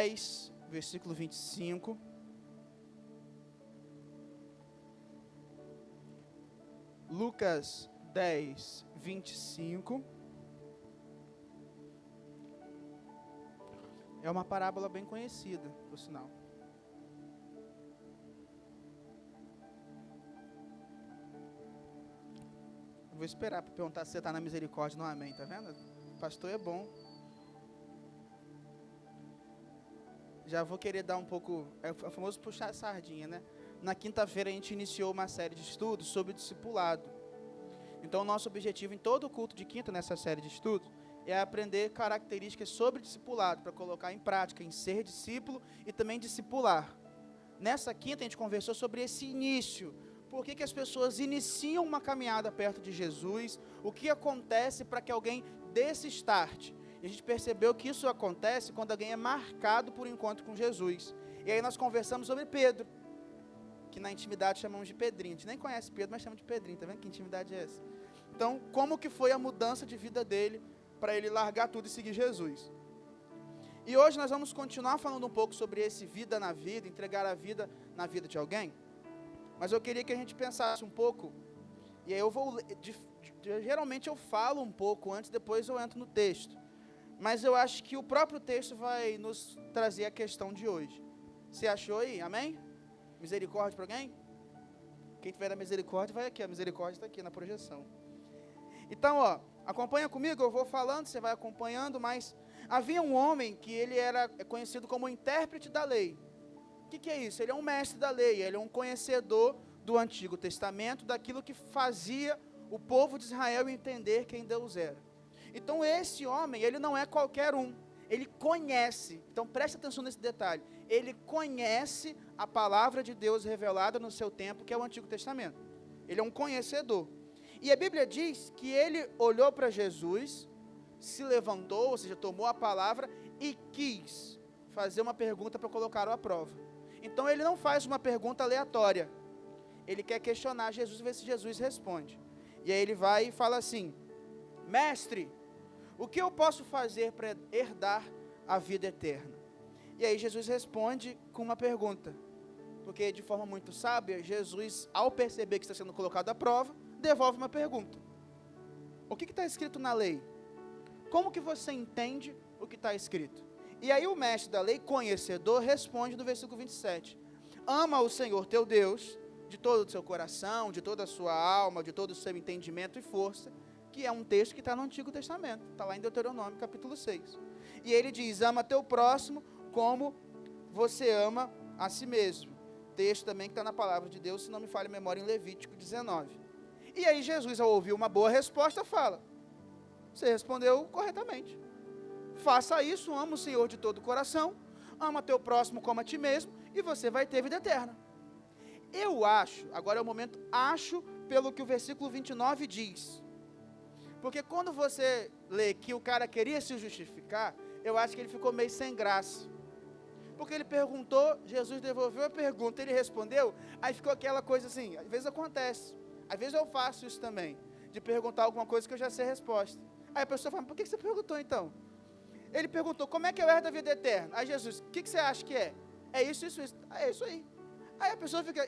10, versículo 25. Lucas 10, 25. É uma parábola bem conhecida, por sinal. Vou esperar para perguntar se você está na misericórdia, no amém, tá vendo? O pastor é bom. Já vou querer dar um pouco, é o famoso puxar a sardinha, né? Na quinta-feira a gente iniciou uma série de estudos sobre o discipulado. Então o nosso objetivo em todo o culto de quinta, nessa série de estudos, é aprender características sobre o discipulado, para colocar em prática, em ser discípulo e também discipular. Nessa quinta a gente conversou sobre esse início. Por que as pessoas iniciam uma caminhada perto de Jesus? O que acontece para que alguém dê esse start? E a gente percebeu que isso acontece quando alguém é marcado por um encontro com Jesus. E aí nós conversamos sobre Pedro, que na intimidade chamamos de Pedrinho. A gente nem conhece Pedro, mas chama de Pedrinho. Tá vendo que intimidade é essa? Então, como que foi a mudança de vida dele para ele largar tudo e seguir Jesus? E hoje nós vamos continuar falando um pouco sobre esse vida na vida, entregar a vida na vida de alguém. Mas eu queria que a gente pensasse um pouco, e aí eu vou, geralmente eu falo um pouco antes, depois eu entro no texto. Mas eu acho que o próprio texto vai nos trazer a questão de hoje. Você achou aí? Amém? Misericórdia para alguém? Quem tiver a misericórdia vai aqui, a misericórdia está aqui na projeção. Então, acompanha comigo, eu vou falando, você vai acompanhando, mas havia um homem que ele era conhecido como intérprete da lei. O que é isso? Ele é um mestre da lei, ele é um conhecedor do Antigo Testamento, daquilo que fazia o povo de Israel entender quem Deus era. Então esse homem, ele não é qualquer um, ele conhece, então preste atenção nesse detalhe, ele conhece a palavra de Deus revelada no seu tempo, que é o Antigo Testamento. Ele é um conhecedor. E a Bíblia diz que ele olhou para Jesus, se levantou, ou seja, tomou a palavra e quis fazer uma pergunta para colocá-lo à prova. Então ele não faz uma pergunta aleatória, ele quer questionar Jesus e ver se Jesus responde. E aí ele vai e fala assim: mestre, o que eu posso fazer para herdar a vida eterna? E aí Jesus responde com uma pergunta, porque de forma muito sábia, Jesus, ao perceber que está sendo colocado à prova, devolve uma pergunta: o que está escrito na lei? Como que você entende o que está escrito? E aí o mestre da lei, conhecedor, responde no versículo 27. Ama o Senhor teu Deus de todo o seu coração, de toda a sua alma, de todo o seu entendimento e força, que é um texto que está no Antigo Testamento, está lá em Deuteronômio, capítulo 6. E ele diz, ama teu próximo como você ama a si mesmo. Texto também que está na palavra de Deus, se não me falha a memória, em Levítico 19. E aí Jesus, ao ouvir uma boa resposta, fala, você respondeu corretamente. Faça isso, ama o Senhor de todo o coração, ama teu próximo como a ti mesmo, e você vai ter vida eterna. Eu acho, agora é o momento, acho pelo que o versículo 29 diz. Porque quando você lê que o cara queria se justificar, eu acho que ele ficou meio sem graça. Porque ele perguntou, Jesus devolveu a pergunta, ele respondeu, aí ficou aquela coisa assim, às vezes acontece, às vezes eu faço isso também, de perguntar alguma coisa que eu já sei a resposta. Aí a pessoa fala, por que você perguntou então? Ele perguntou, como é que eu herdo a vida eterna? Aí Jesus, o que você acha que é? É isso, isso, isso. É isso aí. Aí a pessoa fica,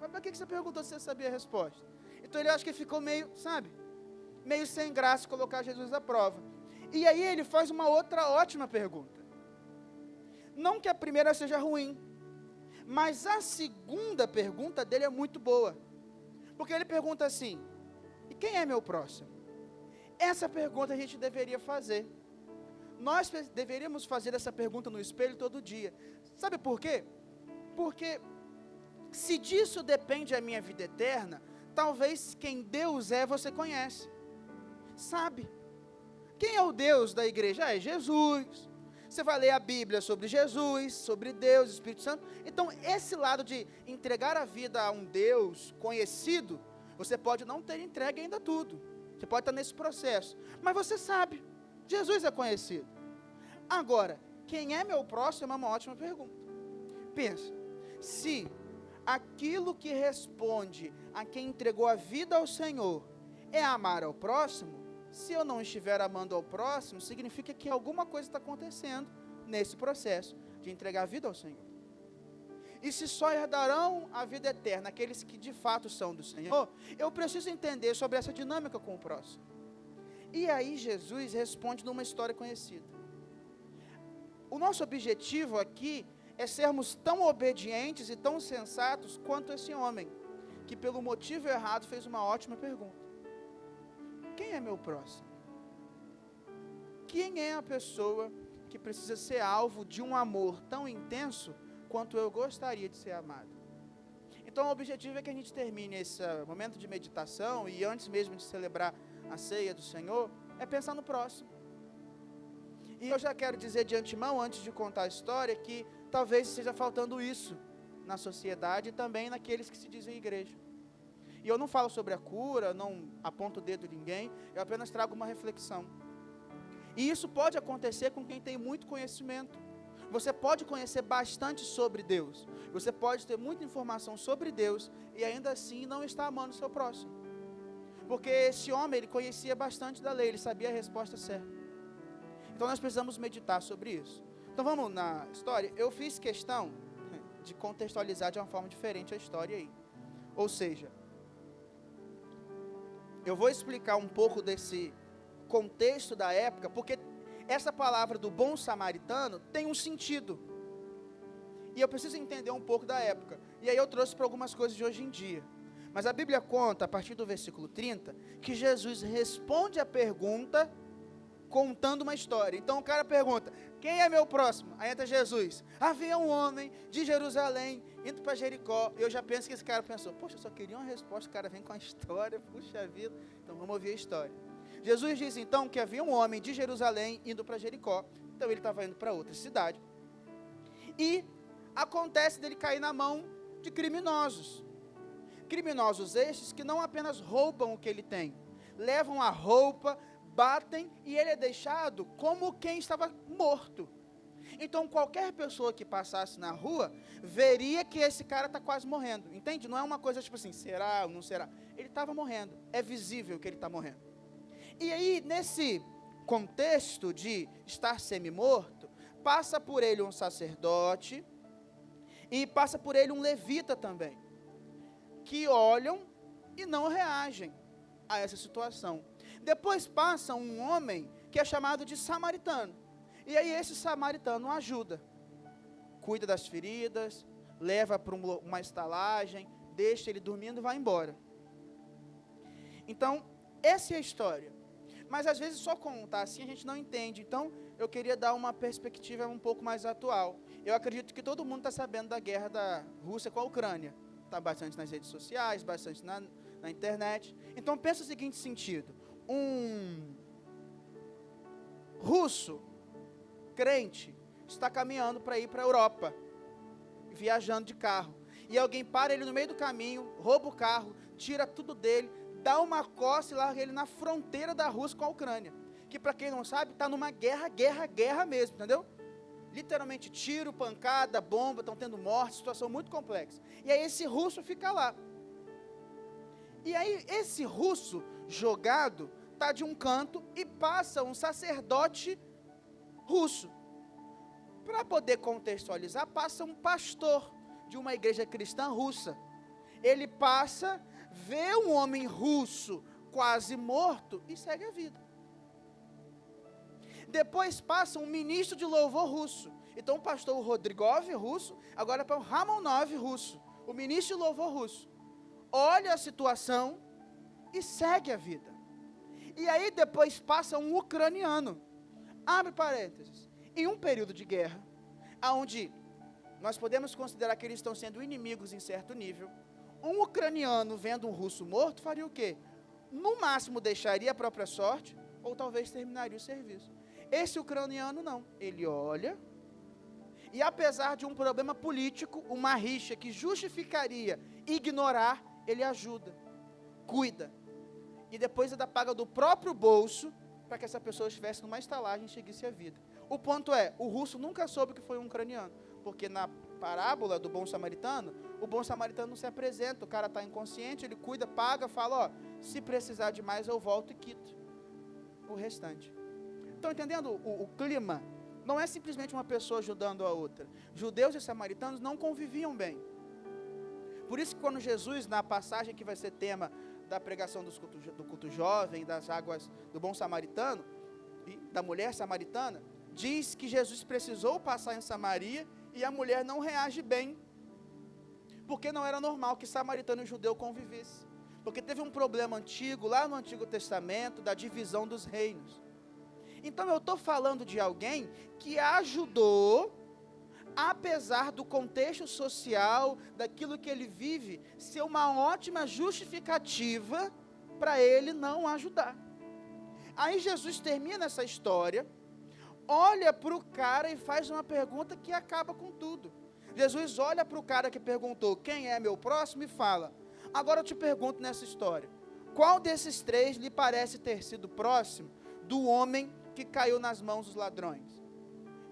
mas por que você perguntou se você sabia a resposta? Então ele acha que ficou meio, sabe, meio sem graça colocar Jesus à prova. E aí ele faz uma outra ótima pergunta. Não que a primeira seja ruim, mas a segunda pergunta dele é muito boa. Porque ele pergunta assim, e quem é meu próximo? Essa pergunta a gente deveria fazer. Nós deveríamos fazer essa pergunta no espelho todo dia. Sabe por quê? Porque se disso depende a minha vida eterna, talvez quem Deus é você conhece. Sabe? Quem é o Deus da igreja? É Jesus. Você vai ler a Bíblia sobre Jesus, sobre Deus, Espírito Santo. Então, esse lado de entregar a vida a um Deus conhecido, você pode não ter entregue ainda tudo. Você pode estar nesse processo. Mas você sabe, Jesus é conhecido. Agora, quem é meu próximo é uma ótima pergunta. Pensa, se aquilo que responde a quem entregou a vida ao Senhor é amar ao próximo, se eu não estiver amando ao próximo, significa que alguma coisa está acontecendo nesse processo. de entregar a vida ao Senhor. E se só herdarão a vida eterna aqueles que de fato são do Senhor, eu preciso entender sobre essa dinâmica com o próximo. E aí Jesus responde numa história conhecida. O nosso objetivo aqui é sermos tão obedientes e tão sensatos quanto esse homem, que pelo motivo errado fez uma ótima pergunta. Quem é meu próximo? Quem é a pessoa que precisa ser alvo de um amor tão intenso quanto eu gostaria de ser amado? Então o objetivo é que a gente termine esse momento de meditação e antes mesmo de celebrar a ceia do Senhor, é pensar no próximo. E eu já quero dizer de antemão, antes de contar a história, que talvez esteja faltando isso na sociedade e também naqueles que se dizem igreja. E eu não falo sobre a cura, não aponto o dedo de ninguém, eu apenas trago uma reflexão. E isso pode acontecer com quem tem muito conhecimento. Você pode conhecer bastante sobre Deus, você pode ter muita informação sobre Deus e ainda assim não estar amando o seu próximo. Porque esse homem, ele conhecia bastante da lei, ele sabia a resposta certa. Então nós precisamos meditar sobre isso. Então vamos na história. Eu fiz questão de contextualizar de uma forma diferente a história aí. Ou seja, eu vou explicar um pouco desse contexto da época, porque essa palavra do bom samaritano tem um sentido. E eu preciso entender um pouco da época. E aí eu trouxe para algumas coisas de hoje em dia. Mas a Bíblia conta, a partir do versículo 30, que Jesus responde a pergunta contando uma história. Então o cara pergunta, quem é meu próximo? Aí entra Jesus. Havia um homem de Jerusalém indo para Jericó. Eu já penso que esse cara pensou, poxa, eu só queria uma resposta, o cara vem com a história, puxa vida. Então vamos ouvir a história. Jesus diz então que havia um homem de Jerusalém indo para Jericó. Então ele estava indo para outra cidade. E acontece dele cair na mão de criminosos. Criminosos estes que não apenas roubam o que ele tem, levam a roupa, batem e ele é deixado como quem estava morto. Então qualquer pessoa que passasse na rua veria que esse cara está quase morrendo, entende? Não é uma coisa tipo assim, será ou não será? Ele estava morrendo, é visível que ele está morrendo. E aí nesse contexto de estar semi-morto, passa por ele um sacerdote e passa por ele um levita também, que olham e não reagem a essa situação. Depois passa um homem que é chamado de samaritano. E aí esse samaritano ajuda. Cuida das feridas, leva para uma estalagem, deixa ele dormindo e vai embora. Então, essa é a história. Mas às vezes só contar assim a gente não entende. Então, eu queria dar uma perspectiva um pouco mais atual. Eu acredito que todo mundo está sabendo da guerra da Rússia com a Ucrânia. Está bastante nas redes sociais, bastante na internet. Então, pensa o seguinte sentido. Um russo, crente, está caminhando para ir para a Europa, viajando de carro. E alguém para ele no meio do caminho, rouba o carro, tira tudo dele, dá uma coça e larga ele na fronteira da Rússia com a Ucrânia. Que para quem não sabe, está numa guerra mesmo, entendeu? Literalmente tiro, pancada, bomba, estão tendo morte, situação muito complexa. E aí esse russo fica lá. E aí esse russo jogado está de um canto e passa um sacerdote russo. Para poder contextualizar, passa um pastor de uma igreja cristã russa. Ele passa, vê um homem russo quase morto e segue a vida. Depois passa um ministro de louvor russo. Então o pastor Rodrigov, russo, agora para o Ramonov, russo. O ministro de louvor russo. Olha a situação e segue a vida. E aí depois passa um ucraniano. Abre parênteses. Em um período de guerra, onde nós podemos considerar que eles estão sendo inimigos em certo nível, um ucraniano vendo um russo morto faria o quê? No máximo deixaria a própria sorte, ou talvez terminaria o serviço. Esse ucraniano não. Ele olha, e apesar de um problema político, uma rixa que justificaria ignorar, ele ajuda, cuida. E depois ainda paga do próprio bolso, para que essa pessoa estivesse numa estalagem e seguisse a vida. O ponto é, o russo nunca soube que foi um ucraniano, porque na parábola do bom samaritano, o bom samaritano não se apresenta, o cara está inconsciente, ele cuida, paga, fala, ó, se precisar de mais eu volto e quito o restante. Estão entendendo o clima não é simplesmente uma pessoa ajudando a outra. Judeus e samaritanos não conviviam bem. Por isso que quando Jesus, na passagem que vai ser tema da pregação do culto jovem, das águas do bom samaritano, e da mulher samaritana, diz que Jesus precisou passar em Samaria e a mulher não reage bem, porque não era normal que samaritano e judeu convivessem. Porque teve um problema antigo, lá no Antigo Testamento, da divisão dos reinos. Então eu estou falando de alguém que ajudou, apesar do contexto social, daquilo que ele vive, ser uma ótima justificativa para ele não ajudar. Aí Jesus termina essa história, olha para o cara e faz uma pergunta que acaba com tudo. Jesus olha para o cara que perguntou, quem é meu próximo, e fala, agora eu te pergunto nessa história, qual desses três lhe parece ter sido próximo do homem que caiu nas mãos dos ladrões?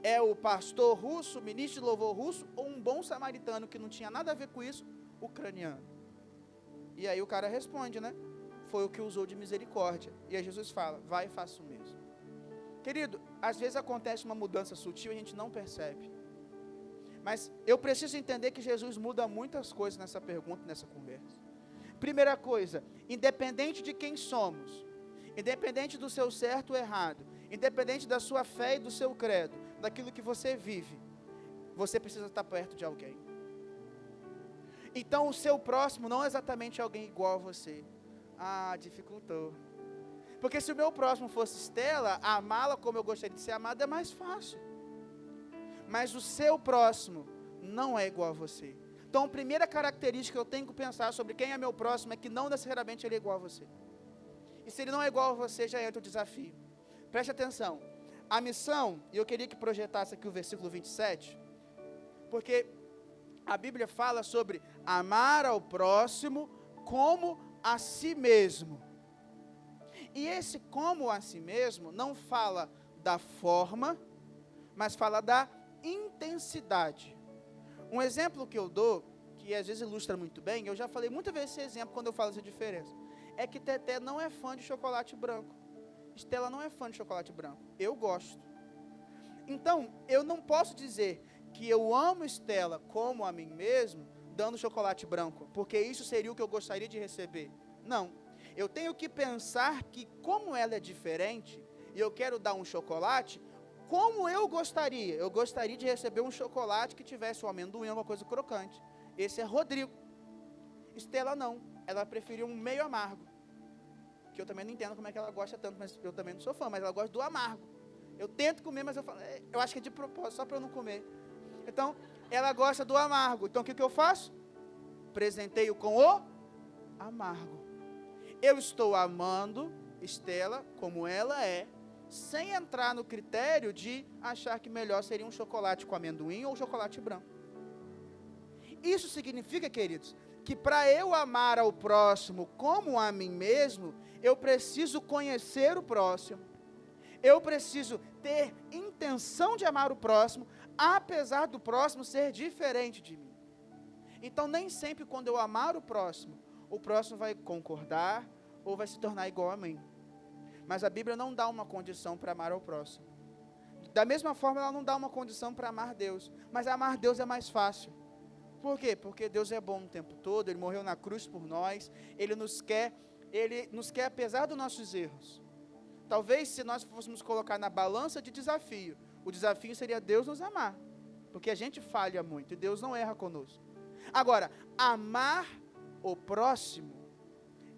É o pastor russo, ministro de louvor russo, ou um bom samaritano que não tinha nada a ver com isso, ucraniano? E aí o cara responde, né? Foi o que usou de misericórdia. E aí Jesus fala, vai e faça o mesmo. Querido, às vezes acontece uma mudança sutil e a gente não percebe. Mas eu preciso entender que Jesus muda muitas coisas nessa pergunta, nessa conversa. Primeira coisa, independente de quem somos, independente do seu certo ou errado, independente da sua fé e do seu credo, daquilo que você vive, você precisa estar perto de alguém. Então o seu próximo não é exatamente alguém igual a você. Ah, dificultou. Porque se o meu próximo fosse Estela, amá-la como eu gostaria de ser amada é mais fácil. Mas o seu próximo não é igual a você. Então a primeira característica que eu tenho que pensar sobre quem é meu próximo é que não necessariamente ele é igual a você. E se ele não é igual a você, já entra o desafio. Preste atenção. A missão, e eu queria que projetasse aqui o versículo 27, porque a Bíblia fala sobre amar ao próximo como a si mesmo. E esse como a si mesmo não fala da forma, mas fala da intensidade. Um exemplo que eu dou, que às vezes ilustra muito bem, eu já falei muitas vezes esse exemplo quando eu falo essa diferença, é que Teté não é fã de chocolate branco. Estela não é fã de chocolate branco. Eu gosto. Então, eu não posso dizer que eu amo Estela como a mim mesmo, dando chocolate branco, porque isso seria o que eu gostaria de receber. Não. Eu tenho que pensar que, como ela é diferente, e eu quero dar um chocolate, como eu gostaria? Eu gostaria de receber um chocolate que tivesse um amendoim, uma coisa crocante. Esse é Rodrigo. Estela não. Ela preferiu um meio amargo. Que eu também não entendo como é que ela gosta tanto, mas eu também não sou fã, mas ela gosta do amargo. Eu tento comer, mas eu acho que é de propósito, só para eu não comer. Então, ela gosta do amargo. Então, o que eu faço? Presenteio com o amargo. Eu estou amando Estela como ela é, sem entrar no critério de achar que melhor seria um chocolate com amendoim ou chocolate branco. Isso significa, queridos, que para eu amar ao próximo como a mim mesmo, eu preciso conhecer o próximo, eu preciso ter intenção de amar o próximo, apesar do próximo ser diferente de mim. Então, nem sempre quando eu amar o próximo vai concordar ou vai se tornar igual a mim. Mas a Bíblia não dá uma condição para amar ao próximo. Da mesma forma, ela não dá uma condição para amar Deus. Mas amar Deus é mais fácil. Por quê? Porque Deus é bom o tempo todo, Ele morreu na cruz por nós, Ele nos quer apesar dos nossos erros. Talvez se nós fôssemos colocar na balança de desafio, o desafio seria Deus nos amar. Porque a gente falha muito e Deus não erra conosco. Agora, amar o próximo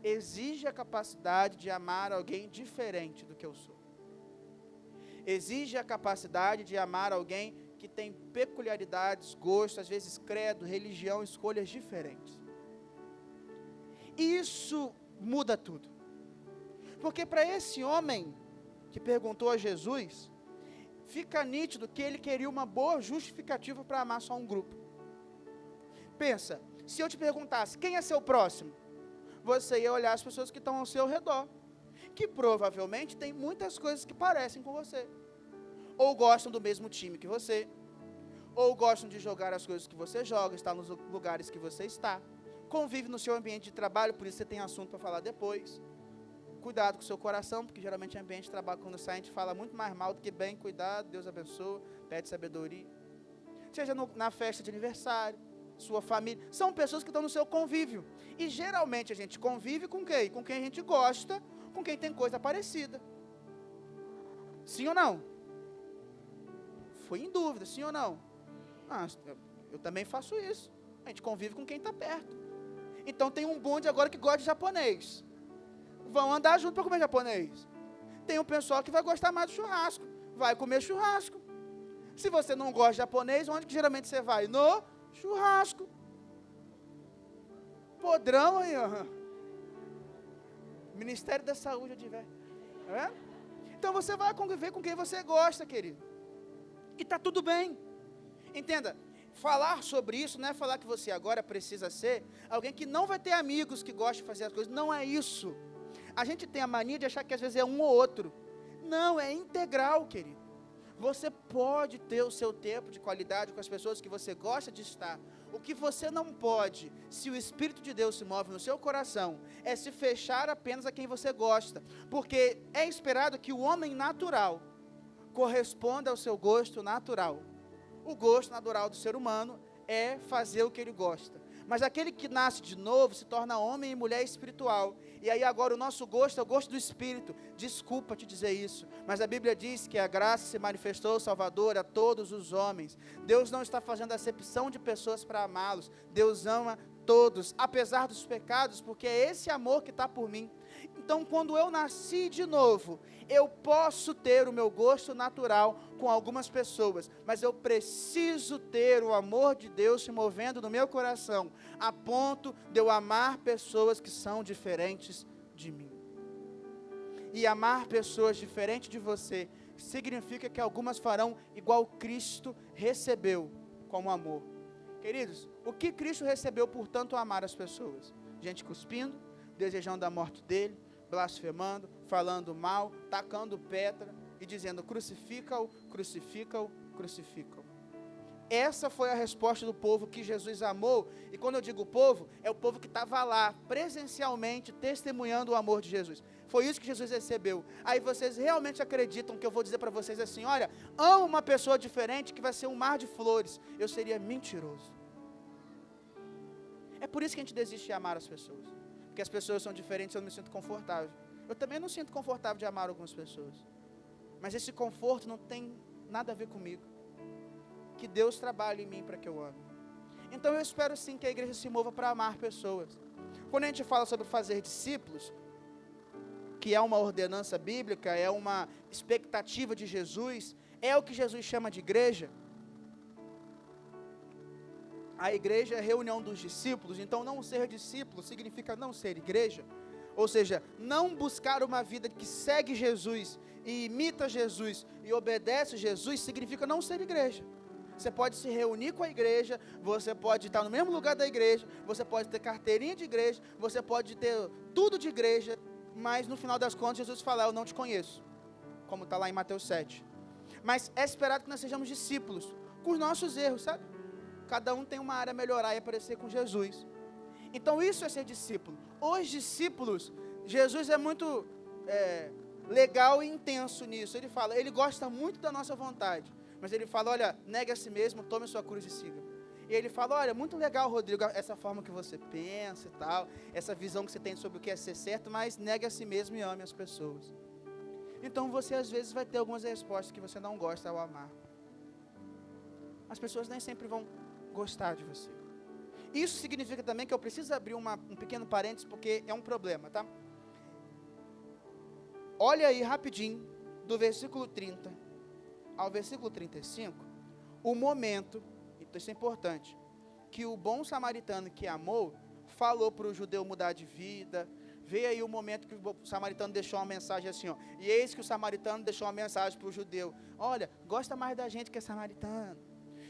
exige a capacidade de amar alguém diferente do que eu sou. Exige a capacidade de amar alguém que tem peculiaridades, gostos, às vezes credo, religião, escolhas diferentes. Isso muda tudo. Porque para esse homem que perguntou a Jesus, fica nítido que ele queria uma boa justificativa para amar só um grupo. Pensa, se eu te perguntasse, quem é seu próximo? Você ia olhar as pessoas que estão ao seu redor, que provavelmente tem muitas coisas que parecem com você, ou gostam do mesmo time que você, ou gostam de jogar as coisas que você joga, está nos lugares que você está, convive no seu ambiente de trabalho, por isso você tem assunto para falar depois, cuidado com o seu coração, porque geralmente em ambiente de trabalho, quando sai, a gente fala muito mais mal do que bem. Cuidado, Deus abençoa, pede sabedoria. Seja na festa de aniversário, sua família, são pessoas que estão no seu convívio. E geralmente a gente convive com quem? Com quem a gente gosta, com quem tem coisa parecida. Sim ou não? Fui em dúvida, sim ou não? Eu também faço isso. A gente convive com quem está perto. Então tem um bonde agora que gosta de japonês. Vão andar junto para comer japonês. Tem um pessoal que vai gostar mais do churrasco. Vai comer churrasco. Se você não gosta de japonês, onde que geralmente você vai? No churrasco. Podrão aí, ó. Ministério da Saúde, eu tiver. Tá vendo? Então você vai conviver com quem você gosta, querido. E está tudo bem. Entenda, falar sobre isso não é falar que você agora precisa ser alguém que não vai ter amigos que gostam de fazer as coisas. Não é isso. A gente tem a mania de achar que às vezes é um ou outro. Não, é integral, querido. Você pode ter o seu tempo de qualidade com as pessoas que você gosta de estar. O que você não pode, se o Espírito de Deus se move no seu coração, é se fechar apenas a quem você gosta. Porque é esperado que o homem natural corresponda ao seu gosto natural. O gosto natural do ser humano é fazer o que ele gosta. Mas aquele que nasce de novo se torna homem e mulher espiritual. E aí agora o nosso gosto é o gosto do Espírito. Desculpa te dizer isso, mas a Bíblia diz que a graça se manifestou salvadora a todos os homens. Deus não está fazendo acepção de pessoas para amá-los. Deus ama todos, apesar dos pecados, porque é esse amor que está por mim. Então, quando eu nasci de novo, eu posso ter o meu gosto natural com algumas pessoas, mas eu preciso ter o amor de Deus se movendo no meu coração, a ponto de eu amar pessoas que são diferentes de mim. E amar pessoas diferentes de você significa que algumas farão igual Cristo recebeu como amor. Queridos, o que Cristo recebeu por tanto amar as pessoas? Gente cuspindo, desejando a morte dele, blasfemando, falando mal, tacando pedra e dizendo: crucifica-o, crucifica-o, crucifica-o. Essa foi a resposta do povo que Jesus amou. E quando eu digo povo, é o povo que estava lá, presencialmente, testemunhando o amor de Jesus. Foi isso que Jesus recebeu. Aí vocês realmente acreditam que eu vou dizer para vocês assim: olha, amo uma pessoa diferente que vai ser um mar de flores. Eu seria mentiroso. É por isso que a gente desiste de amar as pessoas. Porque as pessoas são diferentes, eu não me sinto confortável. Eu também não sinto confortável de amar algumas pessoas. Mas esse conforto não tem nada a ver comigo. Que Deus trabalhe em mim para que eu ame. Então eu espero sim que a igreja se mova para amar pessoas. Quando a gente fala sobre fazer discípulos, que é uma ordenança bíblica, é uma expectativa de Jesus, é o que Jesus chama de igreja. A igreja é a reunião dos discípulos, então não ser discípulo significa não ser igreja. Ou seja, não buscar uma vida que segue Jesus e imita Jesus e obedece Jesus significa não ser igreja. Você pode se reunir com a igreja, você pode estar no mesmo lugar da igreja, você pode ter carteirinha de igreja, você pode ter tudo de igreja, mas no final das contas Jesus fala: eu não te conheço, como está lá em Mateus 7. Mas é esperado que nós sejamos discípulos, com os nossos erros, sabe? Cada um tem uma área a melhorar e aparecer com Jesus. Então isso é ser discípulo. Os discípulos, Jesus é muito legal e intenso nisso. Ele fala, ele gosta muito da nossa vontade. Mas ele fala: olha, negue a si mesmo, tome a sua cruz e siga. E ele fala: olha, muito legal, Rodrigo, essa forma que você pensa e tal, essa visão que você tem sobre o que é ser certo, mas negue a si mesmo e ame as pessoas. Então você às vezes vai ter algumas respostas que você não gosta ao amar. As pessoas nem sempre vão gostar de você. Isso significa também que eu preciso abrir um pequeno parênteses, porque é um problema, tá? Olha aí rapidinho, do versículo 30 ao versículo 35, o momento, então isso é importante, que o bom samaritano que amou, falou para o judeu mudar de vida. Veio aí o momento que o samaritano deixou uma mensagem assim, ó, e eis que o samaritano deixou uma mensagem para o judeu: olha, gosta mais da gente que é samaritano.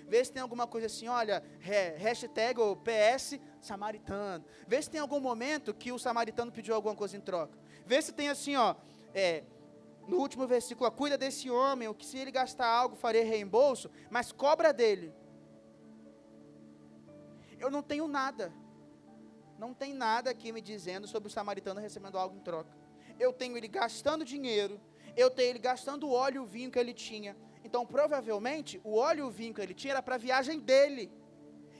Vê se tem alguma coisa assim, olha, hashtag ou PS samaritano. Vê se tem algum momento que o samaritano pediu alguma coisa em troca. Vê se tem assim, ó, no último versículo, ó, cuida desse homem, o que se ele gastar algo, farei reembolso, mas cobra dele. Eu não tenho nada. Não tem nada aqui me dizendo sobre o samaritano recebendo algo em troca. eu tenho ele gastando dinheiro, eu tenho ele gastando o óleo e o vinho que ele tinha. Então, provavelmente, o óleo e o vinho que ele tinha era para a viagem dele.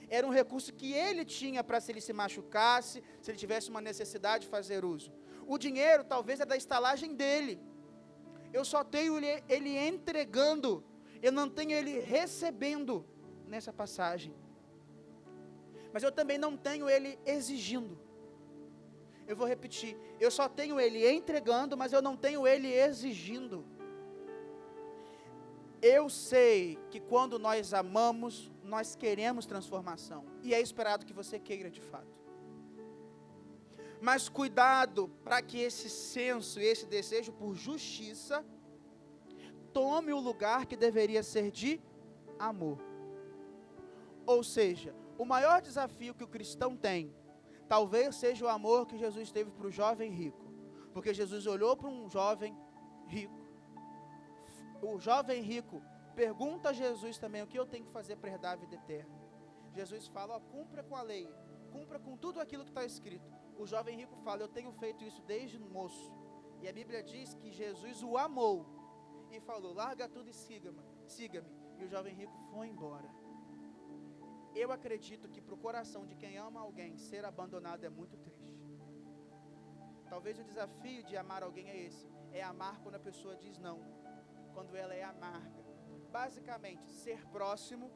Era um recurso que ele tinha para se ele se machucasse, se ele tivesse uma necessidade de fazer uso. O dinheiro talvez é da estalagem dele. Eu só tenho ele entregando, eu não tenho ele recebendo nessa passagem. Mas eu também não tenho ele exigindo. Eu vou repetir, eu só tenho ele entregando, mas eu não tenho ele exigindo. Eu sei que quando nós amamos, nós queremos transformação, e é esperado que você queira de fato. Mas cuidado para que esse senso, esse desejo por justiça, tome o lugar que deveria ser de amor. Ou seja, o maior desafio que o cristão tem, talvez seja o amor que Jesus teve para o jovem rico. Porque Jesus olhou para um jovem rico. O jovem rico pergunta a Jesus também, o que eu tenho que fazer para herdar a vida eterna? Jesus fala, ó, cumpra com a lei, cumpra com tudo aquilo que está escrito. O jovem rico fala, eu tenho feito isso desde moço. E a Bíblia diz que Jesus o amou e falou, larga tudo e siga-me. E o jovem rico foi embora. Eu acredito que para o coração de quem ama alguém, ser abandonado é muito triste. Talvez o desafio de amar alguém é esse, é amar quando a pessoa diz não, quando ela é amarga. Basicamente, ser próximo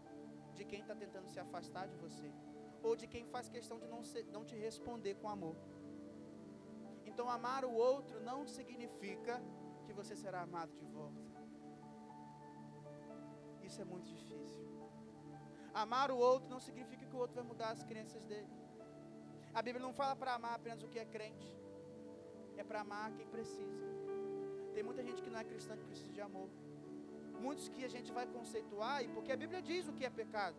de quem está tentando se afastar de você, ou de quem faz questão de não te responder com amor. Então, amar o outro não significa que você será amado de volta. Isso é muito difícil. Amar o outro não significa que o outro vai mudar as crenças dele. A Bíblia não fala para amar apenas o que é crente, é para amar quem precisa. Tem muita gente que não é cristã que precisa de amor. Muitos que a gente vai conceituar, porque a Bíblia diz o que é pecado.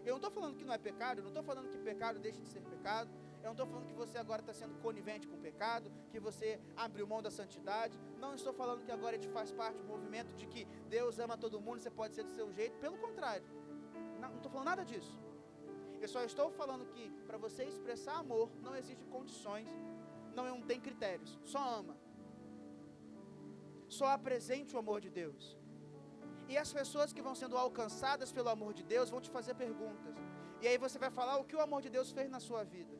Eu não estou falando que não é pecado, eu não estou falando que pecado deixa de ser pecado, eu não estou falando que você agora está sendo conivente com o pecado, que você abriu mão da santidade, não estou falando que agora a gente faz parte do movimento de que Deus ama todo mundo, você pode ser do seu jeito, pelo contrário, não estou falando nada disso. Eu só estou falando que para você expressar amor, não existem condições, não tem critérios, só ama. Só apresente o amor de Deus. E as pessoas que vão sendo alcançadas pelo amor de Deus vão te fazer perguntas. E aí você vai falar o que o amor de Deus fez na sua vida.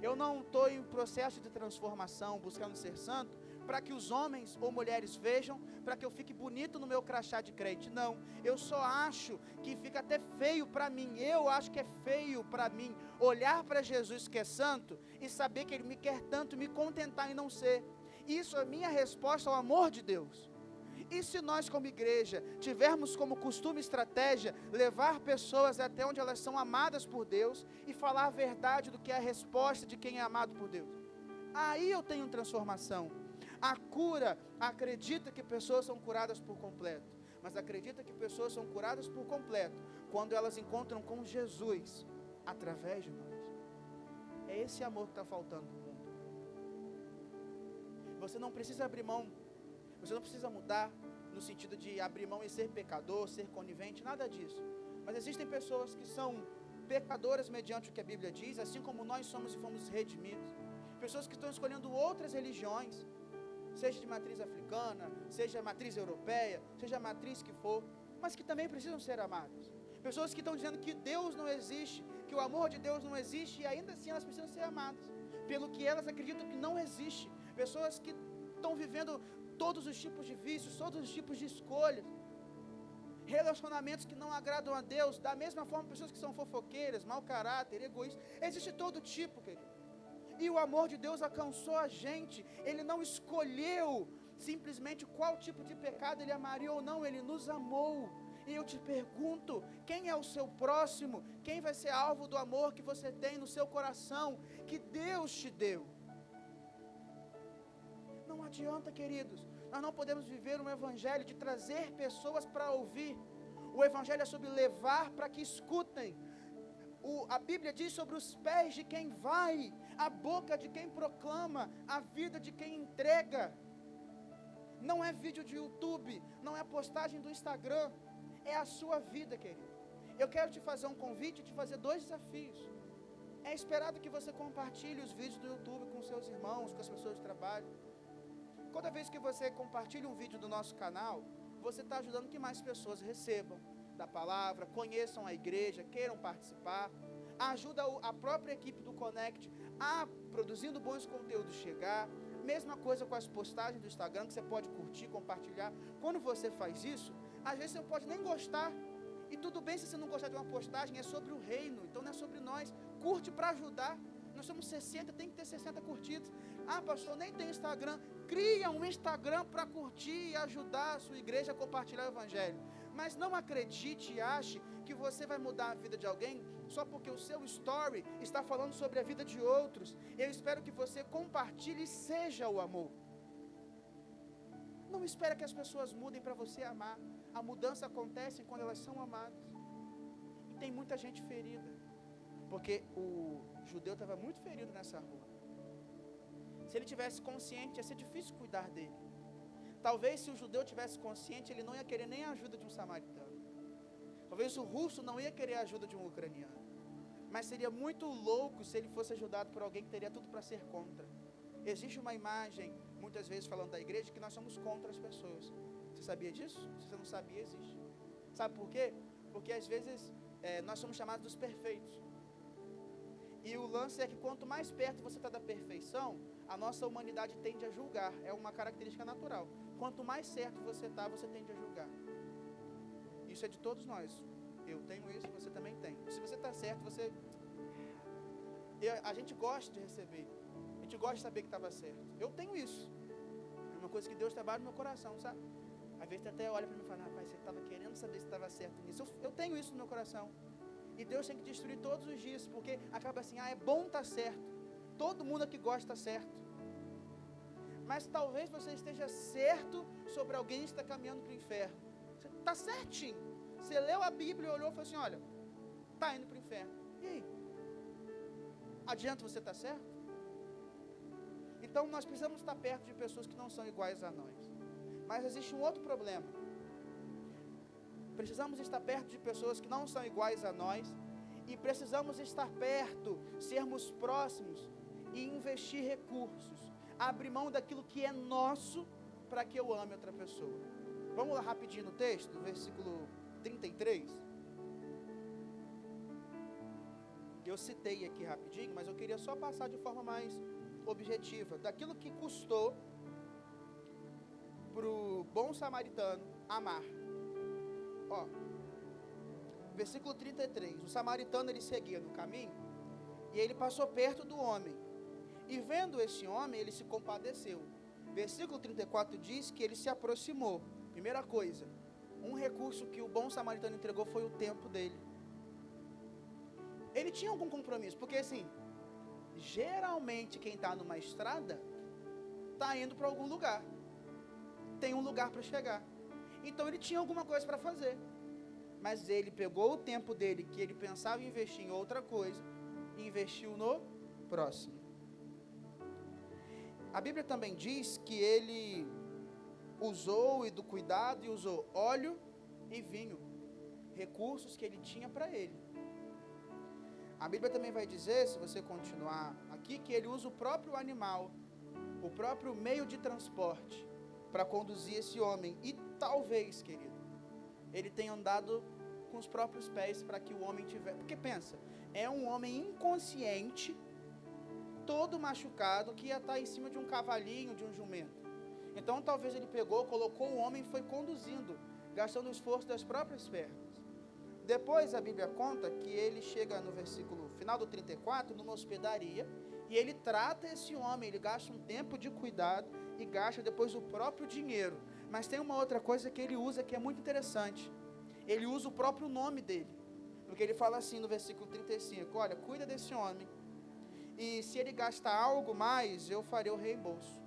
Eu não estou em processo de transformação, buscando ser santo, para que os homens ou mulheres vejam, para que eu fique bonito no meu crachá de crente. Não, eu só acho que fica até feio para mim. Eu acho que é feio para mim olhar para Jesus que é santo e saber que Ele me quer tanto, me contentar em não ser. Isso é minha resposta ao amor de Deus. E se nós como igreja tivermos como costume e estratégia levar pessoas até onde elas são amadas por Deus e falar a verdade do que é a resposta de quem é amado por Deus, aí eu tenho transformação. A cura acredita que pessoas são curadas por completo, mas acredita que pessoas são curadas por completo quando elas encontram com Jesus através de nós. É esse amor que está faltando no mundo. Você não precisa abrir mão. Você não precisa mudar no sentido de abrir mão e ser pecador, ser conivente, nada disso. Mas existem pessoas que são pecadoras mediante o que a Bíblia diz, assim como nós somos e fomos redimidos. Pessoas que estão escolhendo outras religiões, seja de matriz africana, seja matriz europeia, seja a matriz que for, mas que também precisam ser amadas. Pessoas que estão dizendo que Deus não existe, que o amor de Deus não existe, e ainda assim elas precisam ser amadas, pelo que elas acreditam que não existe. Pessoas que estão vivendo todos os tipos de vícios, todos os tipos de escolhas, relacionamentos que não agradam a Deus, da mesma forma pessoas que são fofoqueiras, mau caráter, egoístas, existe todo tipo, querido. E o amor de Deus alcançou a gente, Ele não escolheu simplesmente qual tipo de pecado Ele amaria ou não, Ele nos amou. E eu te pergunto, quem é o seu próximo? Quem vai ser alvo do amor que você tem no seu coração, que Deus te deu? Não adianta, queridos, nós não podemos viver um evangelho de trazer pessoas para ouvir. O evangelho é sobre levar para que escutem. A Bíblia diz sobre os pés de quem vai, a boca de quem proclama, a vida de quem entrega. Não é vídeo de YouTube, não é postagem do Instagram, é a sua vida, querido. Eu quero te fazer um convite, te fazer 2 desafios. É esperado que você compartilhe os vídeos do YouTube com seus irmãos, com as pessoas de trabalho. Toda vez que você compartilha um vídeo do nosso canal, você está ajudando que mais pessoas recebam da palavra, conheçam a igreja, queiram participar. Ajuda a própria equipe do Connect a, produzindo bons conteúdos, chegar. Mesma coisa com as postagens do Instagram, que você pode curtir, compartilhar. Quando você faz isso, às vezes você não pode nem gostar. E tudo bem se você não gostar de uma postagem, é sobre o reino, então não é sobre nós. Curte para ajudar. Nós somos 60, tem que ter 60 curtidas. Ah, pastor, nem tem Instagram. Cria um Instagram para curtir e ajudar a sua igreja a compartilhar o evangelho. Mas não acredite e ache que você vai mudar a vida de alguém só porque o seu story está falando sobre a vida de outros. Eu espero que você compartilhe e seja o amor. Não espera que as pessoas mudem para você amar. A mudança acontece quando elas são amadas. E tem muita gente ferida. Porque o judeu estava muito ferido nessa rua. Se ele tivesse consciente, ia ser difícil cuidar dele. Talvez se o judeu tivesse consciente, ele não ia querer nem a ajuda de um samaritano. Talvez o russo não ia querer a ajuda de um ucraniano. Mas seria muito louco se ele fosse ajudado por alguém que teria tudo para ser contra. Existe uma imagem, muitas vezes falando da igreja, que nós somos contra as pessoas. Você sabia disso? Se você não sabia, existe. Sabe por quê? Porque às vezes nós somos chamados dos perfeitos. E o lance é que quanto mais perto você está da perfeição, a nossa humanidade tende a julgar. É uma característica natural. Quanto mais certo você está, você tende a julgar. Isso é de todos nós. Eu tenho isso, você também tem. Se você está certo, a gente gosta de receber. A gente gosta de saber que estava certo. Eu tenho isso. É uma coisa que Deus trabalha no meu coração, sabe? Às vezes você até olha para mim e fala, rapaz, você estava querendo saber se estava certo nisso. Eu tenho isso no meu coração. E Deus tem que destruir todos os dias, porque acaba assim, é bom estar certo. Todo mundo aqui gosta de estar certo. Mas talvez você esteja certo sobre alguém que está caminhando para o inferno. Você está certinho. Você leu a Bíblia e olhou e falou assim, olha, está indo para o inferno. E aí? Adianta você estar certo? Então nós precisamos estar perto de pessoas que não são iguais a nós. Mas existe um outro problema. Precisamos estar perto de pessoas que não são iguais a nós. E precisamos estar perto, sermos próximos e investir recursos. Abrir mão daquilo que é nosso para que eu ame outra pessoa. Vamos lá rapidinho no texto, no versículo 33. Eu citei aqui rapidinho, mas eu queria só passar de forma mais objetiva. Daquilo que custou para o bom samaritano amar. Ó, versículo 33. O samaritano, ele seguia no caminho e ele passou perto do homem. E vendo esse homem, ele se compadeceu. Versículo 34 diz que ele se aproximou. Primeira coisa, um recurso que o bom samaritano entregou foi o tempo dele. Ele tinha algum compromisso, porque assim, geralmente quem está numa estrada, está indo para algum lugar. Tem um lugar para chegar. Então ele tinha alguma coisa para fazer. Mas ele pegou o tempo dele, que ele pensava em investir em outra coisa, e investiu no próximo. A Bíblia também diz que ele usou e do cuidado e usou óleo e vinho, recursos que ele tinha para ele. A Bíblia também vai dizer, se você continuar aqui, que ele usa o próprio animal, o próprio meio de transporte para conduzir esse homem. E talvez, querido, ele tenha andado com os próprios pés para que o homem tivesse... Porque pensa, é um homem inconsciente, todo machucado, que ia estar em cima de um cavalinho, de um jumento. Então talvez ele pegou, colocou o homem e foi conduzindo, gastando o esforço das próprias pernas. Depois a Bíblia conta que ele chega no versículo final do 34, numa hospedaria, e ele trata esse homem, ele gasta um tempo de cuidado e gasta depois o próprio dinheiro. Mas tem uma outra coisa que ele usa que é muito interessante. Ele usa o próprio nome dele. Porque ele fala assim no versículo 35, olha, cuida desse homem, e se ele gastar algo mais, eu farei o reembolso.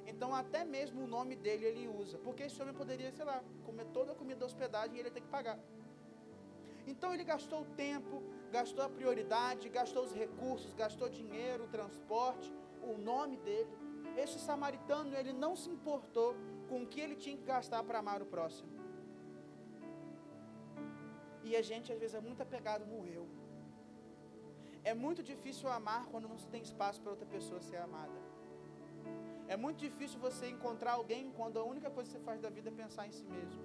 Então até mesmo o nome dele ele usa, porque esse homem poderia, sei lá, comer toda a comida da hospedagem e ele tem que pagar. Então ele gastou o tempo, gastou a prioridade, gastou os recursos, gastou dinheiro, o transporte, o nome dele. Esse samaritano, ele não se importou com o que ele tinha que gastar para amar o próximo. E a gente às vezes é muito apegado no eu. É muito difícil amar quando não se tem espaço para outra pessoa ser amada. É muito difícil você encontrar alguém quando a única coisa que você faz da vida é pensar em si mesmo.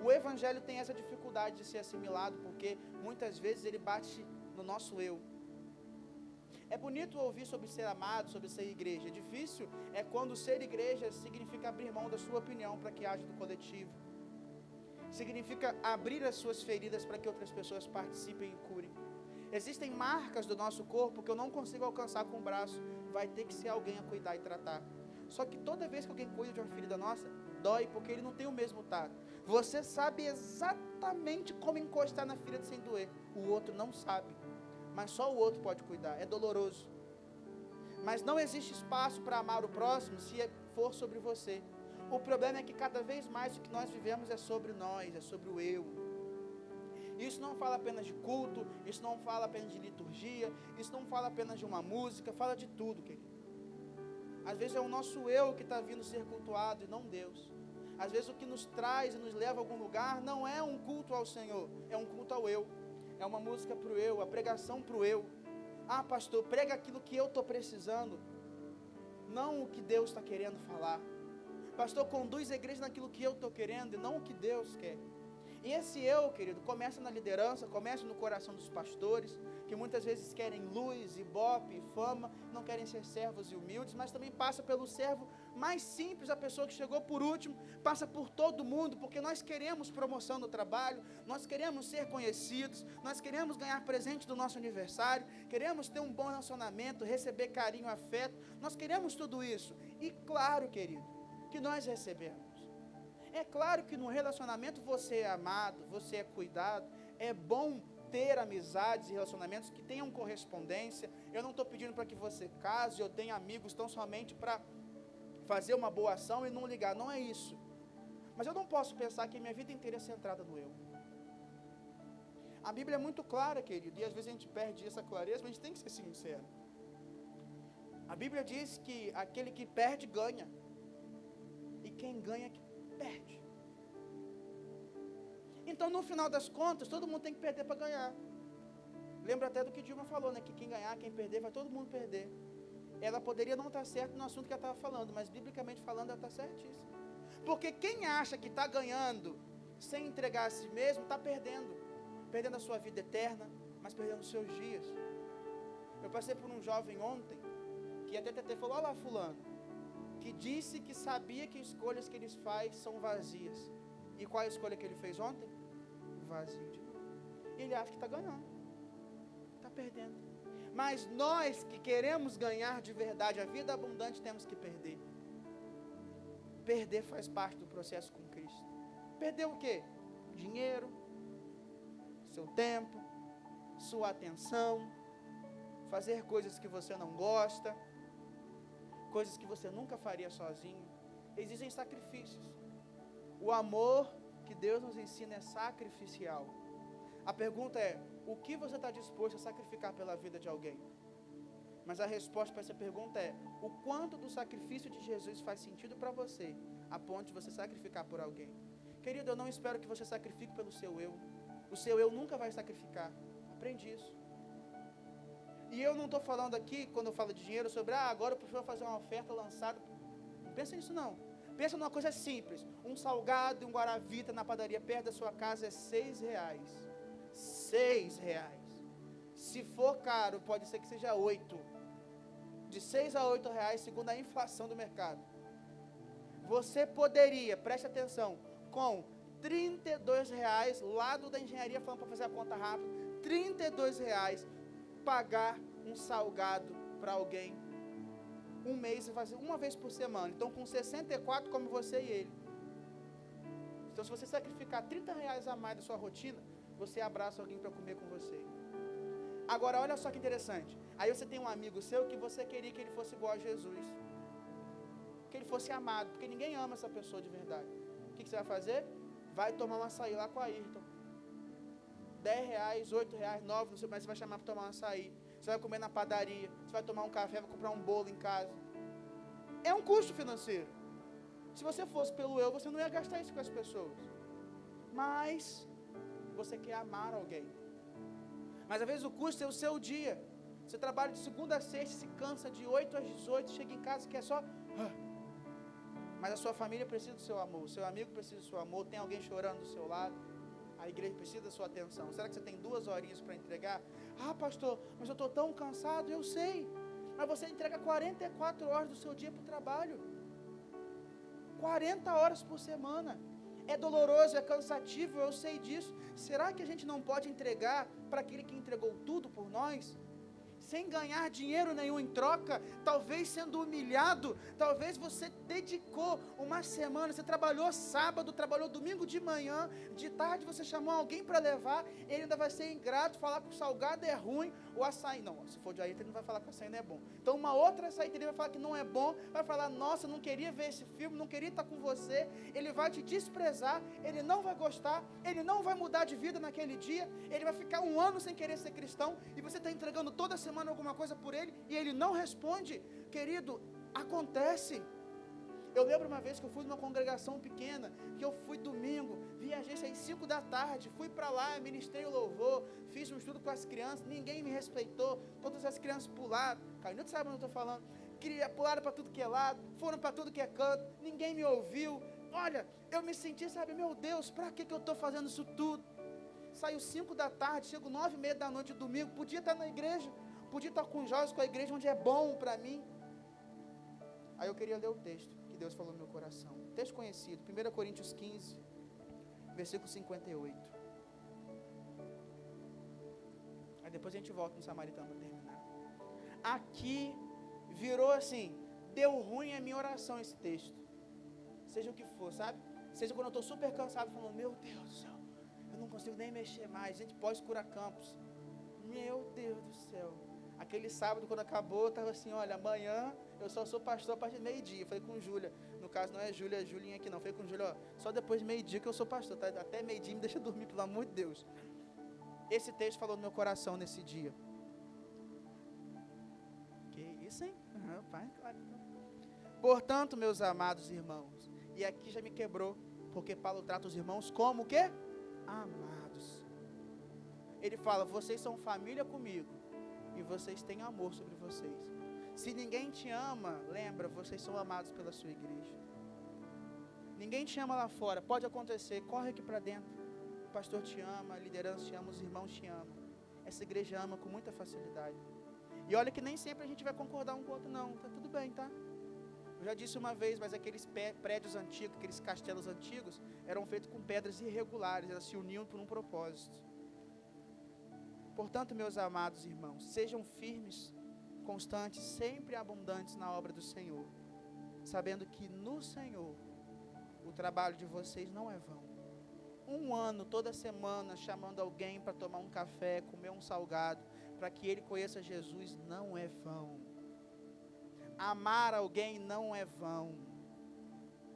O evangelho tem essa dificuldade de ser assimilado, porque muitas vezes ele bate no nosso eu. É bonito ouvir sobre ser amado, sobre ser igreja. É difícil é quando ser igreja significa abrir mão da sua opinião para que haja do coletivo. Significa abrir as suas feridas para que outras pessoas participem e curem. Existem marcas do nosso corpo que eu não consigo alcançar com o braço. Vai ter que ser alguém a cuidar e tratar. Só que toda vez que alguém cuida de uma ferida nossa, dói, porque ele não tem o mesmo tato. Você sabe exatamente como encostar na ferida sem doer. O outro não sabe. Mas só o outro pode cuidar. É doloroso. Mas não existe espaço para amar o próximo se for sobre você. O problema é que cada vez mais o que nós vivemos é sobre nós, é sobre o eu. Isso não fala apenas de culto, isso não fala apenas de liturgia, isso não fala apenas de uma música, fala de tudo, querido. Às vezes é o nosso eu que está vindo ser cultuado e não Deus. Às vezes o que nos traz e nos leva a algum lugar não é um culto ao Senhor, é um culto ao eu. É uma música para o eu, a pregação para o eu. Ah, pastor, prega aquilo que eu estou precisando, não o que Deus está querendo falar. Pastor, conduz a igreja naquilo que eu estou querendo e não o que Deus quer. E esse eu, querido, começa na liderança, começa no coração dos pastores, que muitas vezes querem luz, ibope, fama, não querem ser servos e humildes, mas também passa pelo servo mais simples, a pessoa que chegou por último, passa por todo mundo, porque nós queremos promoção no trabalho, nós queremos ser conhecidos, nós queremos ganhar presente do nosso aniversário, queremos ter um bom relacionamento, receber carinho, afeto, nós queremos tudo isso. E claro, querido, que nós recebemos. É claro que no relacionamento você é amado, você é cuidado, é bom ter amizades e relacionamentos que tenham correspondência. Eu não estou pedindo para que você case, eu tenho amigos tão somente para fazer uma boa ação e não ligar, não é isso. Mas eu não posso pensar que minha vida inteira é centrada no eu. A Bíblia é muito clara, querido, e às vezes a gente perde essa clareza, mas a gente tem que ser sincero. A Bíblia diz que aquele que perde, ganha. E quem ganha, perde. Então, no final das contas, todo mundo tem que perder para ganhar. Lembra até do que Dilma falou, né? Que quem ganhar, quem perder, vai todo mundo perder. Ela poderia não estar certa no assunto que ela estava falando, mas biblicamente falando, ela está certíssima. Porque quem acha que está ganhando sem entregar a si mesmo, está perdendo. Perdendo a sua vida eterna, mas perdendo os seus dias. Eu passei por um jovem ontem, que até falou, olha lá fulano, que disse que sabia que escolhas que ele faz são vazias. E qual a escolha que ele fez ontem? Vazio de novo. Ele acha que está ganhando. Está perdendo. Mas nós que queremos ganhar de verdade a vida abundante, temos que perder. Perder faz parte do processo com Cristo. Perder o quê? Dinheiro, seu tempo, sua atenção, fazer coisas que você não gosta, coisas que você nunca faria sozinho. Existem sacrifícios. O amor que Deus nos ensina é sacrificial. A pergunta é, o que você está disposto a sacrificar pela vida de alguém? Mas a resposta para essa pergunta é, o quanto do sacrifício de Jesus faz sentido para você, a ponto de você sacrificar por alguém? Querido, eu não espero que você sacrifique pelo seu eu. O seu eu nunca vai sacrificar. Aprende isso. E eu não estou falando aqui, quando eu falo de dinheiro, sobre, agora eu preciso fazer uma oferta lançada. Não pensa nisso não. Pensa numa coisa simples. Um salgado e um guaravita na padaria perto da sua casa é R$6. R$6. Se for caro, pode ser que seja 8. De 6 a 8 reais, segundo a inflação do mercado. Você poderia, preste atenção, com R$32, lado da engenharia falando para fazer a conta rápida, R$32, pagar um salgado para alguém. Um mês você faz uma vez por semana. Então com 64 come você e ele. Então se você sacrificar R$30 a mais da sua rotina, você abraça alguém para comer com você. Agora olha só que interessante. Aí você tem um amigo seu que você queria que ele fosse igual a Jesus. Que ele fosse amado, porque ninguém ama essa pessoa de verdade. O que você vai fazer? Vai tomar um açaí lá com a Ayrton. R$10, R$8, 9, não sei, mas você vai chamar para tomar um açaí. Você vai comer na padaria, você vai tomar um café, vai comprar um bolo em casa. É um custo financeiro. Se você fosse pelo eu, você não ia gastar isso com as pessoas. Mas você quer amar alguém. Mas às vezes o custo é o seu dia. Você trabalha de segunda a sexta, se cansa de 8 às 18, chega em casa e quer só Mas a sua família precisa do seu amor, o seu amigo precisa do seu amor, tem alguém chorando do seu lado, a igreja precisa da sua atenção. Será que você tem 2 horinhas para entregar? Ah, pastor, mas eu estou tão cansado. Eu sei, mas você entrega 44 horas do seu dia para o trabalho, 40 horas por semana. É doloroso, é cansativo, eu sei disso. Será que a gente não pode entregar para aquele que entregou tudo por nós? Sem ganhar dinheiro nenhum em troca, talvez sendo humilhado, talvez você dedicou uma semana, você trabalhou sábado, trabalhou domingo de manhã, de tarde você chamou alguém para levar, ele ainda vai ser ingrato, falar que o salgado é ruim, o açaí, não, se for de aí, ele não vai falar que o açaí não é bom. Então uma outra açaí, ele vai falar que não é bom, vai falar, nossa, não queria ver esse filme, não queria estar com você, ele vai te desprezar, ele não vai gostar, ele não vai mudar de vida naquele dia, ele vai ficar 1 ano sem querer ser cristão, e você está entregando toda semana alguma coisa por ele, e ele não responde. Querido, acontece. Eu lembro uma vez que eu fui numa congregação pequena, que eu fui domingo, viajei às 5 da tarde, fui para lá, ministrei o louvor, fiz um estudo com as crianças, ninguém me respeitou, todas as crianças pularam, Caio, sabe onde eu estou falando, pularam para tudo que é lado, foram para tudo que é canto, ninguém me ouviu. Olha, eu me senti, sabe, meu Deus, para que eu estou fazendo isso tudo? Saio 5 da tarde, chego 9h30 da noite, domingo, podia estar na igreja, podia estar com os jovens, com a igreja, onde é bom para mim. Aí eu queria ler o texto que Deus falou no meu coração. Texto conhecido, 1 Coríntios 15, versículo 58. Aí depois a gente volta no Samaritano para terminar. Aqui virou assim, deu ruim a minha oração esse texto. Seja o que for, sabe? Seja quando eu estou super cansado, falando, meu Deus do céu, eu não consigo nem mexer mais, gente, pós-cura campus. Meu Deus do céu. Aquele sábado, quando acabou, eu estava assim, olha, amanhã eu só sou pastor a partir de meio-dia. Falei com Júlia, no caso não é Júlia, é Julinha aqui não. Falei com Júlia, ó, só depois de meio-dia que eu sou pastor, tá? Até meio-dia me deixa dormir, pelo amor de Deus. Esse texto falou no meu coração nesse dia. Que isso, hein? Pai, claro. Portanto, meus amados irmãos, e aqui já me quebrou, porque Paulo trata os irmãos como o quê? Amados. Ele fala, vocês são família comigo, e vocês têm amor sobre vocês. Se ninguém te ama, lembra, vocês são amados pela sua igreja. Ninguém te ama lá fora, pode acontecer, corre aqui para dentro. O pastor te ama, a liderança te ama, os irmãos te amam. Essa igreja ama com muita facilidade. E olha que nem sempre a gente vai concordar um com o outro, não, tá tudo bem, tá? Eu já disse uma vez, mas aqueles prédios antigos, aqueles castelos antigos, eram feitos com pedras irregulares, elas se uniam por um propósito. Portanto, meus amados irmãos, sejam firmes, constantes, sempre abundantes na obra do Senhor, sabendo que no Senhor, o trabalho de vocês não é vão. 1 ano, toda semana, chamando alguém para tomar um café, comer um salgado, para que ele conheça Jesus, não é vão. Amar alguém não é vão.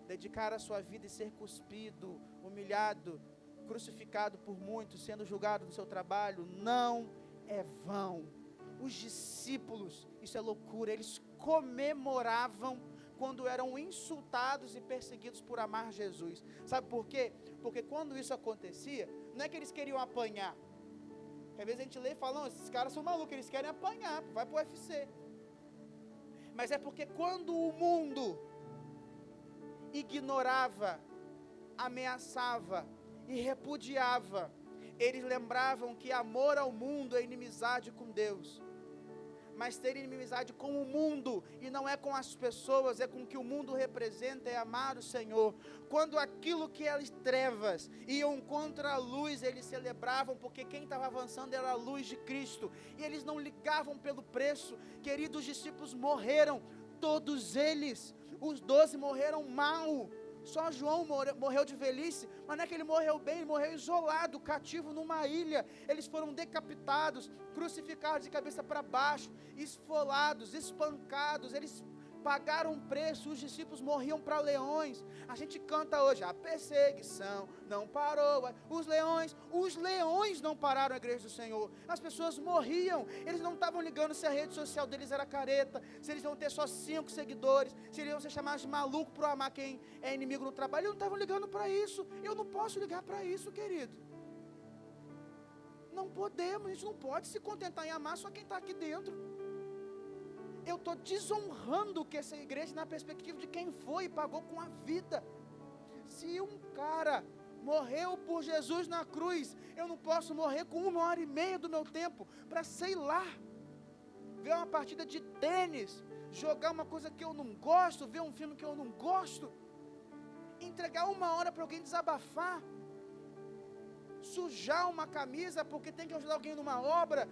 Dedicar a sua vida e ser cuspido, humilhado, crucificado por muitos, sendo julgado no seu trabalho, não é vão. Os discípulos, isso é loucura, eles comemoravam quando eram insultados e perseguidos por amar Jesus. Sabe por quê? Porque quando isso acontecia, não é que eles queriam apanhar. Às vezes a gente lê e fala, não, esses caras são malucos, eles querem apanhar, vai pro UFC. Mas é porque quando o mundo ignorava, ameaçava e repudiava, eles lembravam que amor ao mundo é inimizade com Deus. Mas ter inimizade com o mundo, e não é com as pessoas, é com o que o mundo representa, é amar o Senhor. Quando aquilo que eram trevas iam contra a luz, eles celebravam, porque quem estava avançando era a luz de Cristo, e eles não ligavam pelo preço. Queridos, discípulos morreram, todos eles, os 12 morreram mal. Só João morreu de velhice, mas não é que ele morreu bem, ele morreu isolado, cativo numa ilha. Eles foram decapitados, crucificados de cabeça para baixo, esfolados, espancados, eles pagaram um preço, os discípulos morriam para leões. A gente canta hoje, a perseguição não parou, os leões não pararam a igreja do Senhor, as pessoas morriam, eles não estavam ligando se a rede social deles era careta, se eles iam ter só 5 seguidores, se eles iam ser chamados de maluco por amar quem é inimigo no trabalho, eles não estavam ligando para isso. Eu não posso ligar para isso, querido. Não podemos, a gente não pode se contentar em amar só quem está aqui dentro. eu estou desonrando o que essa igreja na perspectiva de quem foi e pagou com a vida. Se um cara morreu por Jesus na cruz, eu não posso morrer com 1h30 do meu tempo para, sei lá, ver uma partida de tênis, jogar uma coisa que eu não gosto, ver um filme que eu não gosto, entregar 1 hora para alguém desabafar, sujar uma camisa porque tem que ajudar alguém numa obra,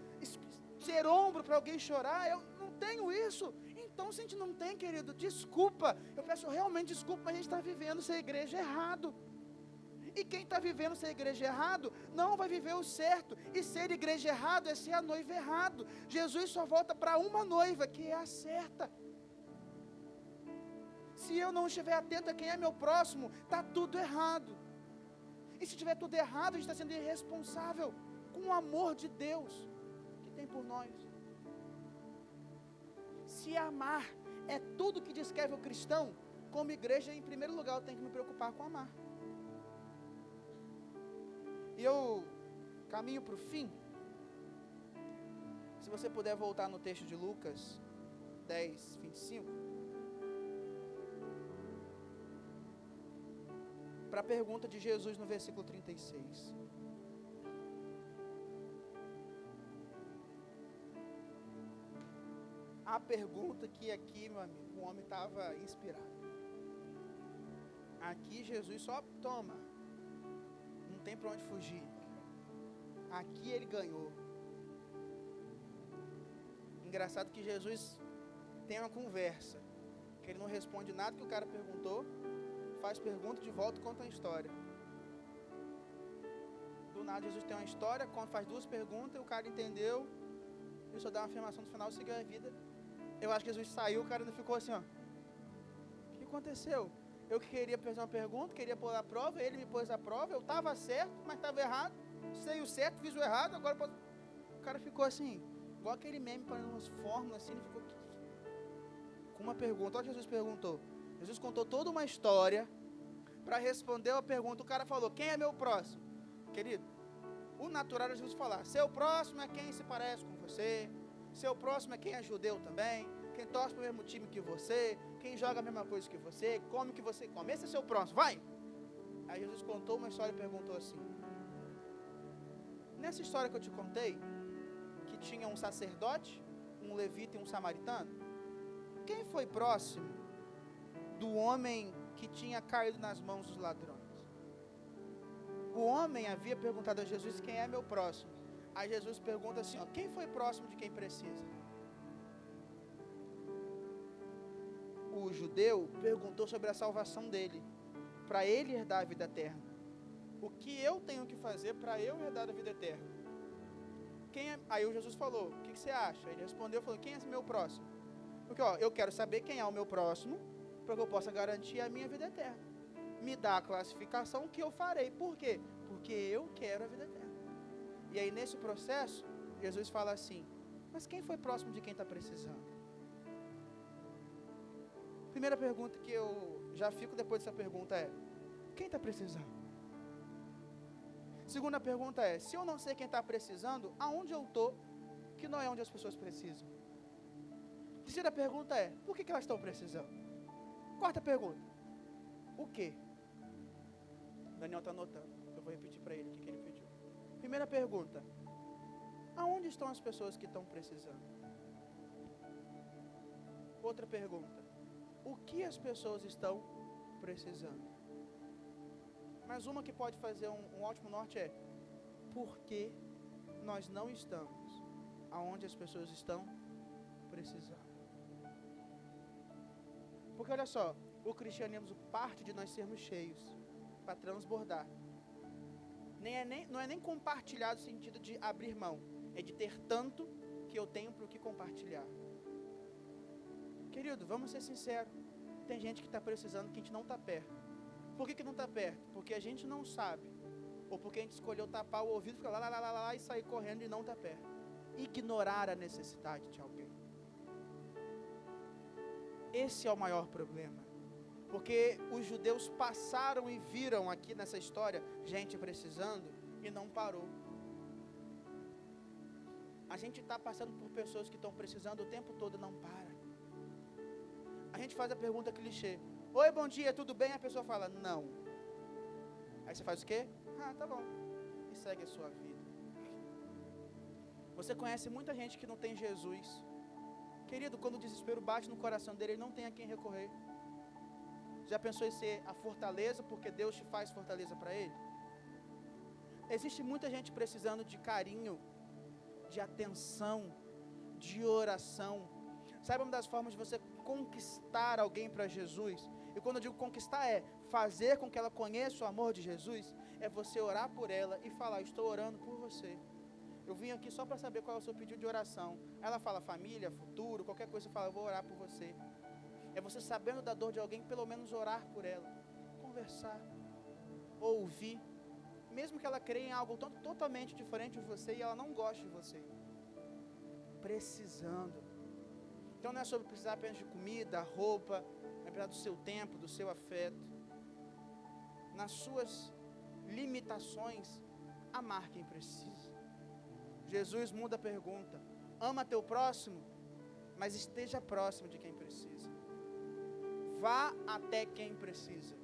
ser ombro para alguém chorar. Eu não tenho isso. Então, se a gente não tem, querido, desculpa, eu peço realmente desculpa, mas a gente está vivendo ser igreja errado. E quem está vivendo ser igreja errado, não vai viver o certo. E ser igreja errado é ser a noiva errado. Jesus só volta para uma noiva, que é a certa. Se eu não estiver atento a quem é meu próximo, está tudo errado. E se tiver tudo errado, a gente está sendo irresponsável com o amor de Deus que tem por nós. Se amar é tudo que descreve o cristão, como igreja, em primeiro lugar, eu tenho que me preocupar com amar. E eu caminho para o fim. Se você puder voltar no texto de Lucas 10, 25. Para a pergunta de Jesus no versículo 36. A pergunta que aqui, meu amigo, o homem estava inspirado. Aqui Jesus só toma. Não tem para onde fugir. Aqui ele ganhou. Engraçado que Jesus tem uma conversa, que ele não responde nada que o cara perguntou, faz pergunta de volta e conta uma história. Do nada Jesus tem uma história, faz 2 perguntas, o cara entendeu, ele só dá uma afirmação no final e seguiu a vida. Eu acho que Jesus saiu, o cara não ficou assim, ó. O que aconteceu? Eu queria fazer uma pergunta, queria pôr a prova, ele me pôs a prova, eu estava certo, mas estava errado, sei o certo, fiz o errado, agora posso... O cara ficou assim, igual aquele meme para umas fórmulas assim, ele ficou com uma pergunta. Olha o que Jesus perguntou. Jesus contou toda uma história para responder a pergunta. O cara falou, quem é meu próximo? Querido, o natural é Jesus falar, seu próximo é quem se parece com você, seu próximo é quem é judeu também, quem torce para o mesmo time que você, quem joga a mesma coisa que você, come o que você come, esse é seu próximo, vai! Aí Jesus contou uma história e perguntou assim, nessa história que eu te contei, que tinha um sacerdote, um levita e um samaritano, quem foi próximo do homem que tinha caído nas mãos dos ladrões? O homem havia perguntado a Jesus, quem é meu próximo? Aí Jesus pergunta assim, ó, quem foi próximo de quem precisa? O judeu perguntou sobre a salvação dele, para ele herdar a vida eterna. O que eu tenho que fazer para eu herdar a vida eterna? Aí o Jesus falou, o que você acha? Ele respondeu, falou, quem é meu próximo? Porque ó, eu quero saber quem é o meu próximo, para que eu possa garantir a minha vida eterna. Me dá a classificação que eu farei. Por quê? Porque eu quero a vida eterna. E aí nesse processo, Jesus fala assim, mas quem foi próximo de quem está precisando? Primeira pergunta que eu já fico depois dessa pergunta é, quem está precisando? Segunda pergunta é, se eu não sei quem está precisando, aonde eu estou, que não é onde as pessoas precisam? Terceira pergunta é, por que elas estão precisando? Quarta pergunta, o quê? Daniel está anotando, eu vou repetir para ele o que ele pediu. Primeira pergunta, aonde estão as pessoas que estão precisando? Outra pergunta, o que as pessoas estão precisando? Mas uma que pode fazer um ótimo norte é, por que nós não estamos aonde as pessoas estão precisando? Porque olha só, o cristianismo parte de nós sermos cheios, para transbordar. Não é nem compartilhar no sentido de abrir mão, é de ter tanto que eu tenho para o que compartilhar. Querido, vamos ser sinceros, tem gente que está precisando que a gente não está perto. Por que não está perto? Porque a gente não sabe, ou porque a gente escolheu tapar o ouvido, ficar lá e sair correndo e não está perto. Ignorar a necessidade de alguém. Esse é o maior problema. Porque os judeus passaram e viram aqui nessa história, gente precisando, e não parou. A gente está passando por pessoas que estão precisando o tempo todo, não para. A gente faz a pergunta clichê. Oi, bom dia, tudo bem? A pessoa fala, não. Aí você faz o quê? Ah, tá bom. E segue a sua vida. Você conhece muita gente que não tem Jesus. Querido, quando o desespero bate no coração dele, ele não tem a quem recorrer. Já pensou em ser a fortaleza, porque Deus te faz fortaleza para ele? Existe muita gente precisando de carinho, de atenção, de oração. Sabe uma das formas de você conquistar alguém para Jesus? E quando eu digo conquistar é fazer com que ela conheça o amor de Jesus, é você orar por ela e falar, estou orando por você. Eu vim aqui só para saber qual é o seu pedido de oração. Aí ela fala família, futuro, qualquer coisa, você fala, eu vou orar por você. É você sabendo da dor de alguém, pelo menos orar por ela. Conversar, ouvir. Mesmo que ela creia em algo totalmente diferente de você e ela não goste de você. Precisando. Então não é sobre precisar apenas de comida, roupa, é precisar do seu tempo, do seu afeto. Nas suas limitações, amar quem precisa. Jesus muda a pergunta. Ama teu próximo, mas esteja próximo de quem precisa. Vá até quem precisa.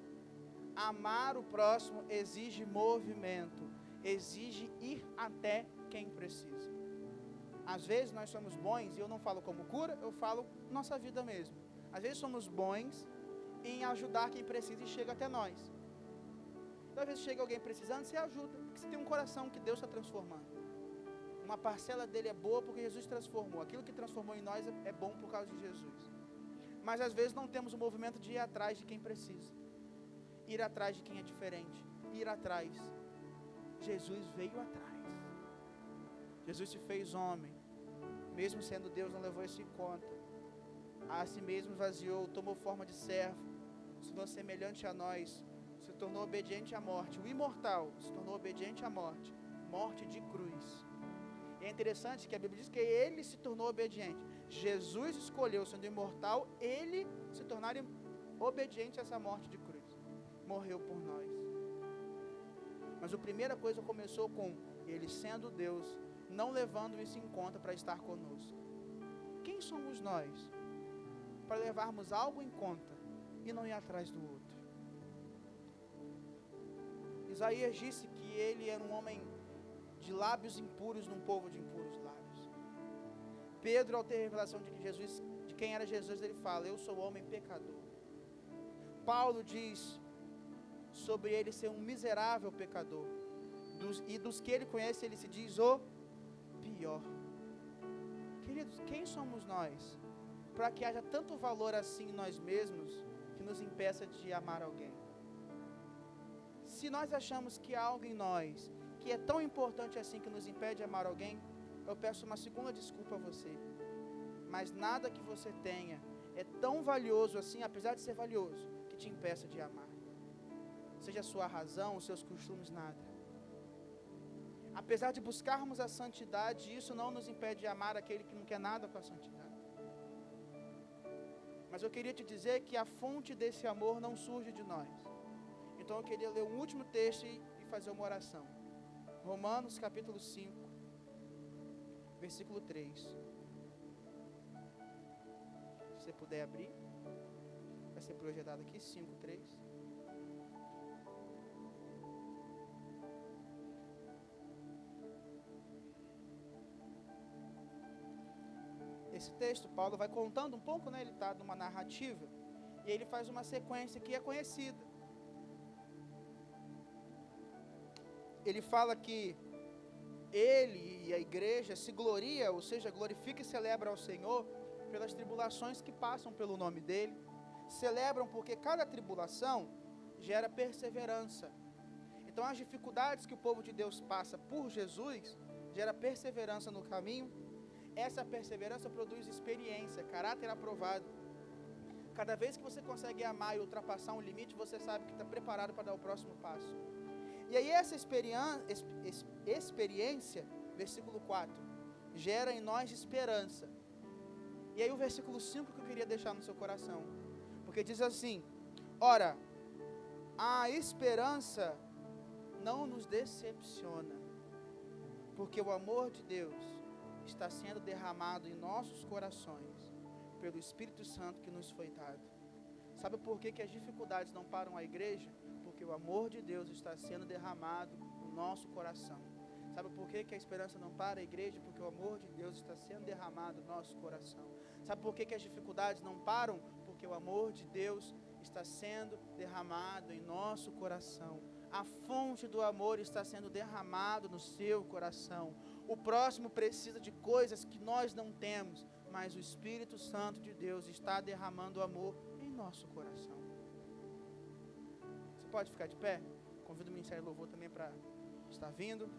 Amar o próximo exige movimento, exige ir até quem precisa. Às vezes nós somos bons, e eu não falo como cura, eu falo nossa vida mesmo. Às vezes somos bons em ajudar quem precisa e chega até nós. Então, às vezes chega alguém precisando, você ajuda, porque você tem um coração que Deus está transformando. Uma parcela dele é boa porque Jesus transformou. Aquilo que transformou em nós é bom por causa de Jesus. Mas às vezes não temos o movimento de ir atrás de quem precisa. Ir atrás de quem é diferente. Ir atrás. Jesus veio atrás. Jesus se fez homem. Mesmo sendo Deus, não levou isso em conta. A si mesmo esvaziou, tomou forma de servo. Se tornou semelhante a nós. Se tornou obediente à morte. O imortal se tornou obediente à morte. Morte de cruz. E é interessante que a Bíblia diz que ele se tornou obediente. Jesus escolheu, sendo imortal, ele se tornar obediente a essa morte de cruz. Morreu por nós. Mas a primeira coisa começou com ele sendo Deus, não levando isso em conta para estar conosco. Quem somos nós para levarmos algo em conta e não ir atrás do outro? Isaías disse que ele era um homem de lábios impuros num povo de impuros lábios. Pedro, ao ter a revelação de quem era Jesus, ele fala, eu sou homem pecador. Paulo diz sobre ele ser um miserável pecador. E dos que ele conhece, ele se diz o pior. Queridos, quem somos nós para que haja tanto valor assim em nós mesmos que nos impeça de amar alguém? Se nós achamos que há algo em nós que é tão importante assim que nos impede de amar alguém, eu peço uma segunda desculpa a você. Mas nada que você tenha é tão valioso assim, apesar de ser valioso, que te impeça de amar. Seja a sua razão, os seus costumes, nada. Apesar de buscarmos a santidade, isso não nos impede de amar aquele que não quer nada com a santidade. Mas eu queria te dizer que a fonte desse amor não surge de nós. Então eu queria ler um último texto e fazer uma oração. Romanos capítulo 5, versículo 3. Se você puder abrir, vai ser projetado aqui, 5, 3. Esse texto, Paulo vai contando um pouco, né? Ele está numa narrativa, e ele faz uma sequência que é conhecida. Ele fala que ele e a igreja se gloria, ou seja, glorifica e celebra ao Senhor pelas tribulações que passam pelo nome dele. Celebram porque cada tribulação gera perseverança. Então as dificuldades que o povo de Deus passa por Jesus gera perseverança no caminho. Essa perseverança produz experiência, caráter aprovado. Cada vez que você consegue amar e ultrapassar um limite, você sabe que está preparado para dar o próximo passo. E aí essa experiência, versículo 4, gera em nós esperança. E aí o versículo 5 que eu queria deixar no seu coração, porque diz assim, ora, a esperança não nos decepciona, porque o amor de Deus está sendo derramado em nossos corações pelo Espírito Santo que nos foi dado. Sabe por que as dificuldades não param a igreja? Porque o amor de Deus está sendo derramado no nosso coração. Sabe por que a esperança não para a igreja? Porque o amor de Deus está sendo derramado no nosso coração. Sabe por que as dificuldades não param? Porque o amor de Deus está sendo derramado em nosso coração. A fonte do amor está sendo derramado no seu coração. O próximo precisa de coisas que nós não temos, mas o Espírito Santo de Deus está derramando amor em nosso coração. Você pode ficar de pé? Convido o Ministério de Louvor também para estar vindo.